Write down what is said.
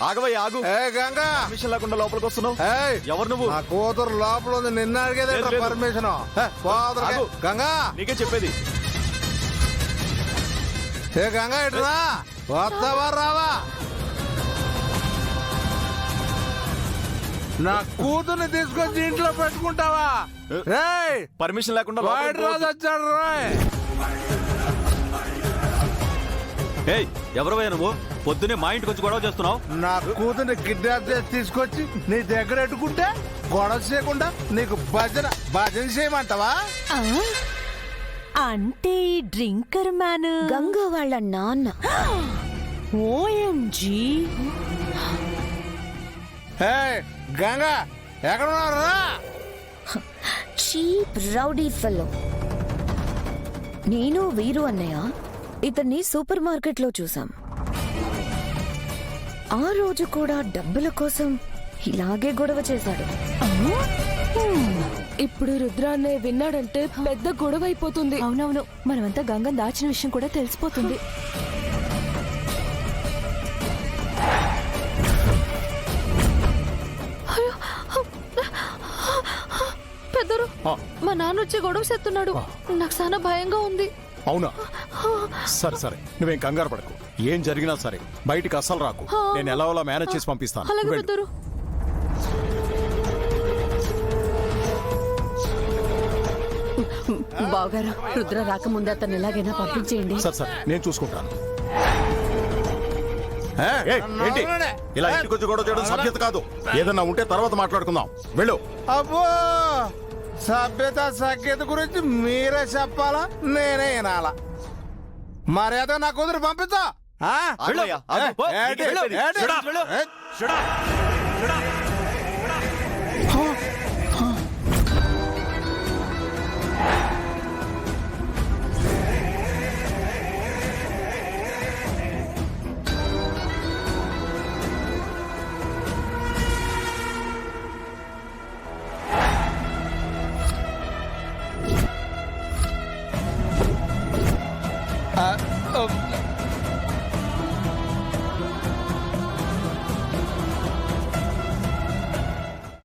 ఆగవయ్య ఆగు. గంగా పర్మిషన్ లేకుండా లోపలికి వస్తున్నావు. ఎవరు నువ్వు? నా కూతురు లోపల ఉంది, నిన్న అడిగేది పర్మిషన్. గంగా నీకే చెప్పేది. గంగా ఇట్రా, వస్తావా రావా? నా కూతుర్ని తీసుకొచ్చి ఇంట్లో పెట్టుకుంటావా? పర్మిషన్ లేకుండా రాజు వచ్చాడు రాయ్. ఎవరవయ్యా నువ్వు? పొద్దునే మా ఇంటికి వచ్చి గొడవ చేస్తున్నావు. నా కూతుర్ని కిడ్నాప్ చేసి తీసుకొచ్చి నీ దగ్గర పెట్టుకుంటే గొడవ చేయకుండా నీకు భజన చేయమంటావా? అంటే డ్రింకర్ మ్యాన్ గంగా వాళ్ళ నాన్న. ఓఎంజీ. గంగా ఎక్కడున్నారా? Cheap rowdy fellow. నేను వీరు అన్నయ్య ఇతన్ని సూపర్ మార్కెట్ లో చూసాం. ఆ రోజు కూడా డబ్బుల కోసం ఇలాగే గొడవ చేశాడు. ఇప్పుడు రుద్రాన్నే విన్నాడంటే పెద్ద గొడవ అయిపోతుంది. అవునవును, మనమంతా గంగం దాచిన విషయం కూడా తెలిసిపోతుంది. పెద్దరు, మా నాన్న వచ్చి గొడవ చేస్తున్నాడు. నాకు చాలా భయంగా ఉంది. అవునా? సరే సరే, నువ్వేం కంగారు పడకు. ఏం జరిగినా సరే బయటికి అస్సలు రాకు. నేను ఎలా మేనేజ్ చేసి పంపిస్తాను. అలాగే పెద్దరు. బావగారు, రుద్ర రాకముందే అతను ఎలాగైనా పంపించేయండి. సరే సరే, నేను చూసుకుంటాను. ఏంటి ఇలా ఇంటికి వచ్చి గొడవ చేయడం సభ్యత కాదు. ఏదన్నా ఉంటే తర్వాత మాట్లాడుకుందాం. వెళ్ళు. అబ్బో, సభ్యత సఖ్యత గురించి మీరే చెప్పాలా, నేనే వినాలా? మర్యాద నా కూతురు పంపిస్తా. ఆగవయ్యా, ఆగు. పో. ఏంటి? Shut up.